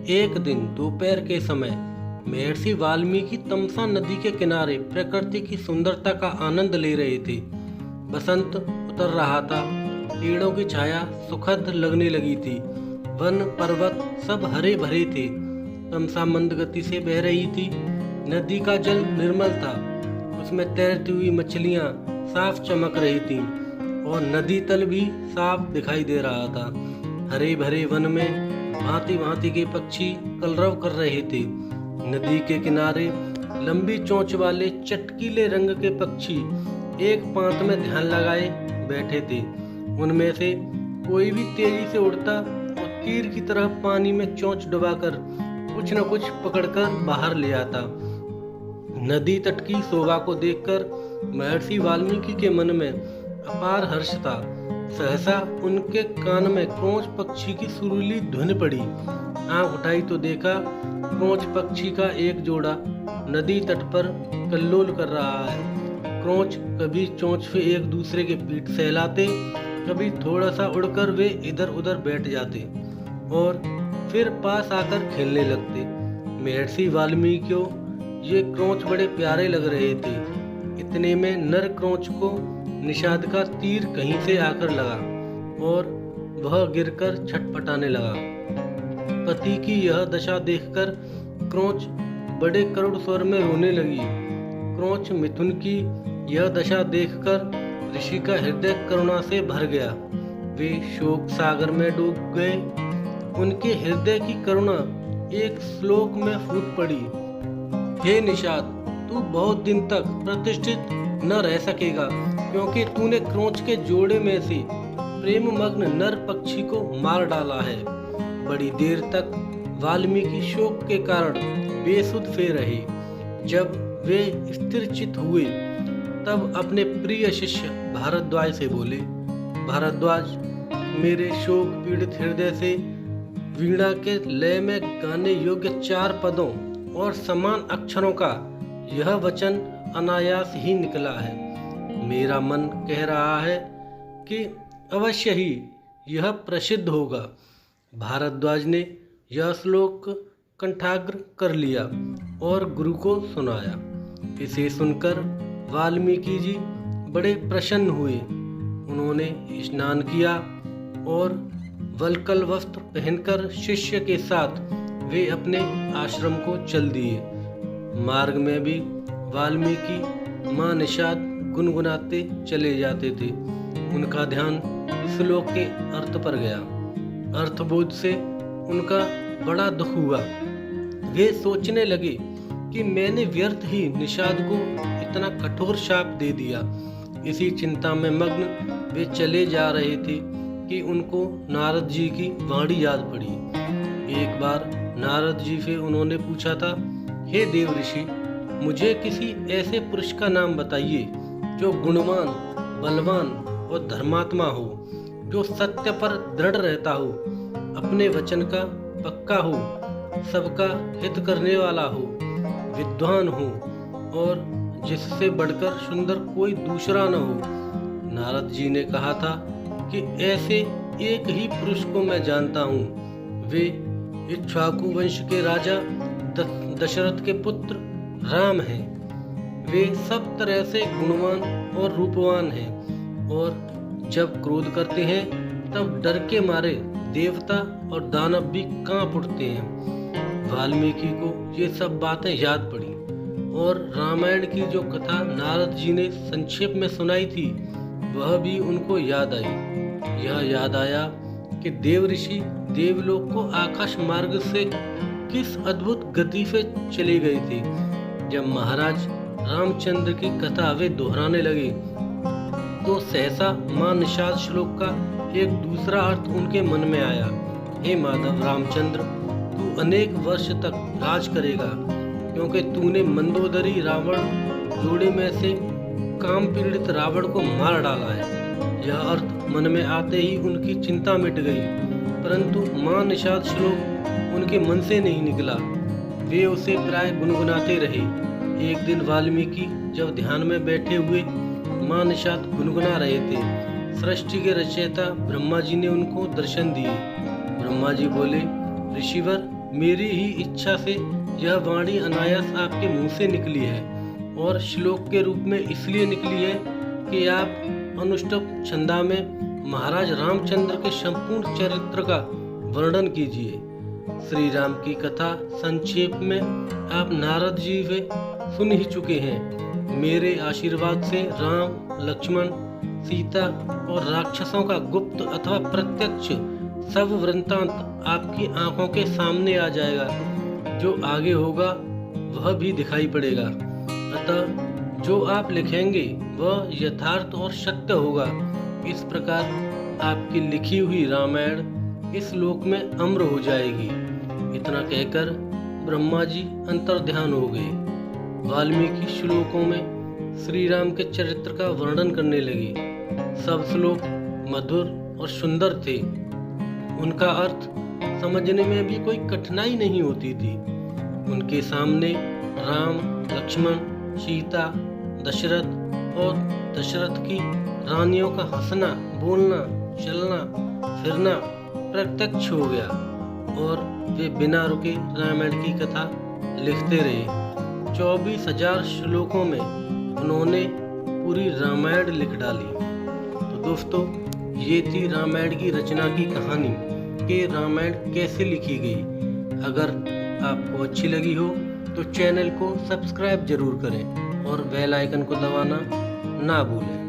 एक दिन दोपहर के समय महर्षि वाल्मीकि तमसा नदी के किनारे प्रकृति की सुंदरता का आनंद ले रहे थे। बसंत उतर रहा था, पेड़ों की छाया सुखद लगने लगी थी। वन पर्वत सब हरे भरे थे। तमसा मंद गति से बह रही थी। नदी का जल निर्मल था, उसमें तैरती हुई मछलियां साफ चमक रही थीं और नदी तल भी साफ दिखाई दे रहा था। हरे भरे वन में भांति भांति के पक्षी कलरव कर रहे थे। नदी के किनारे लंबी चोंच वाले चटकीले रंग के पक्षी एक पांत में ध्यान लगाए बैठे थे। उनमें से कोई भी तेजी से उड़ता और तीर की तरह पानी में चोंच डुबाकर कुछ न कुछ पकड़कर बाहर ले आता। नदी तट की शोभा को देखकर महर्षि वाल्मीकि के मन में अपार हर्ष था। सहसा उनके कान में क्रोंच पक्षी की सुरीली धुन पड़ी। आंख उठाई तो देखा क्रोंच पक्षी का एक जोड़ा नदी तट पर कल्लोल कर रहा है। क्रोंच कभी चोंच से एक दूसरे के पीठ सहलाते, कभी थोड़ा सा उड़कर वे इधर उधर बैठ जाते और फिर पास आकर खेलने लगते। महर्षि वाल्मीकि को ये क्रोंच बड़े प्यारे लग रहे थे। इतने में नर क्रोंच को निषाद का तीर कहीं से आकर लगा और वह गिरकर छटपटाने लगा। पति की यह दशा देखकर क्रोंच बड़े करुण स्वर में रोने लगी। क्रोंच मिथुन की यह दशा देखकर ऋषि का हृदय करुणा से भर गया। वे शोक सागर में डूब गए। उनके हृदय की करुणा एक श्लोक में फूट पड़ी। हे निषाद, तू बहुत दिन तक प्रतिष्ठित न रह सकेगा, क्योंकि तूने क्रोंच के जोड़े में से प्रेम मग्न नर पक्षी को मार डाला है। बड़ी देर तक वाल्मीकि शोक के कारण बेसुध से रहे। जब वे स्थिरचित हुए तब अपने प्रिय शिष्य भारद्वाज से बोले, भारद्वाज, मेरे शोक पीड़ित हृदय से वीणा के लय में गाने योग्य 4 पदों और समान अक्षरों का यह वचन अनायास ही निकला है। मेरा मन कह रहा है कि अवश्य ही यह प्रसिद्ध होगा। भारद्वाज ने यह श्लोक कंठाग्र कर लिया और गुरु को सुनाया। इसे सुनकर वाल्मीकि जी बड़े प्रसन्न हुए। उन्होंने स्नान किया और वल्कल वस्त्र पहनकर शिष्य के साथ वे अपने आश्रम को चल दिए। मार्ग में भी वाल्मीकि माँ निषाद गुनगुनाते चले जाते थे। उनका ध्यान श्लोक के अर्थ पर गया। अर्थबोध से उनका बड़ा दुख हुआ। वे सोचने लगे कि मैंने व्यर्थ ही निषाद को इतना कठोर शाप दे दिया। इसी चिंता में मग्न वे चले जा रहे थे कि उनको नारद जी की वाणी याद पड़ी। एक बार नारद जी से उन्होंने पूछा था, हे देव ऋषि, मुझे किसी ऐसे पुरुष का नाम बताइए जो गुणवान, बलवान और धर्मात्मा हो, जो सत्य पर दृढ़ रहता हो, अपने वचन का पक्का हो, सबका हित करने वाला हो, विद्वान हो और जिससे बढ़कर सुंदर कोई दूसरा न हो। नारद जी ने कहा था कि ऐसे एक ही पुरुष को मैं जानता हूँ। वे इक्ष्वाकु वंश के राजा दशरथ के पुत्र राम हैं। वे सब तरह से गुणवान और रूपवान हैं और जब क्रोध करते हैं तब डर के मारे देवता और दानव भी कांप उठते हैं। वाल्मीकि को ये सब बातें याद पड़ी और रामायण की जो कथा नारद जी ने संक्षेप में सुनाई थी वह भी उनको याद आई। यह याद आया कि देव ऋषि देवलोक को आकाश मार्ग से किस अद्भुत गति से चले गए थे। जब महाराज रामचंद्र की कथा वे दोहराने लगे तो सहसा मां निषाद श्लोक का एक दूसरा अर्थ उनके मन में आया। हे माधव रामचंद्र, तू अनेक वर्ष तक राज करेगा, क्योंकि तूने मंदोदरी रावण जोड़े में से काम पीड़ित रावण को मार डाला है। यह अर्थ मन में आते ही उनकी चिंता मिट गई, परंतु मां निषाद श्लोक उनके मन से नहीं निकला। वे उसे प्राय गुनगुनाते रहे। एक दिन वाल्मीकि जब ध्यान में बैठे हुए मां निषाद गुनगुना रहे थे, सृष्टि के रचयिता ब्रह्मा जी ने उनको दर्शन दिए। ब्रह्मा जी बोले, ऋषिवर, मेरी ही इच्छा से यह वाणी अनायास आपके मुंह से निकली है और श्लोक के रूप में इसलिए निकली है कि आप अनुष्टुप छंदा में महाराज रामचंद्र के संपूर्ण चरित्र का वर्णन कीजिए। श्री राम की कथा संक्षेप में आप नारद जी से सुन ही चुके हैं। मेरे आशीर्वाद से राम, लक्ष्मण, सीता और राक्षसों का गुप्त अथवा प्रत्यक्ष सब वृत्तांत आपकी आंखों के सामने आ जाएगा। जो आगे होगा वह भी दिखाई पड़ेगा। अतः जो आप लिखेंगे वह यथार्थ और सत्य होगा। इस प्रकार आपकी लिखी हुई रामायण इस लोक में अमर हो जाएगी। इतना कहकर ब्रह्मा जी अंतर्ध्यान हो गए। वाल्मीकि श्लोकों में श्री राम के चरित्र का वर्णन करने लगे। सब श्लोक मधुर और सुंदर थे। उनका अर्थ समझने में भी कोई कठिनाई नहीं होती थी। उनके सामने राम, लक्ष्मण, सीता, दशरथ और दशरथ की रानियों का हंसना, बोलना, चलना, फिरना प्रत्यक्ष हो गया और वे बिना रुके रामायण की कथा लिखते रहे। 24,000 श्लोकों में उन्होंने पूरी रामायण लिख डाली। तो दोस्तों, ये थी रामायण की रचना की कहानी कि रामायण कैसे लिखी गई। अगर आपको अच्छी लगी हो तो चैनल को सब्सक्राइब जरूर करें और बेल आइकन को दबाना ना भूलें।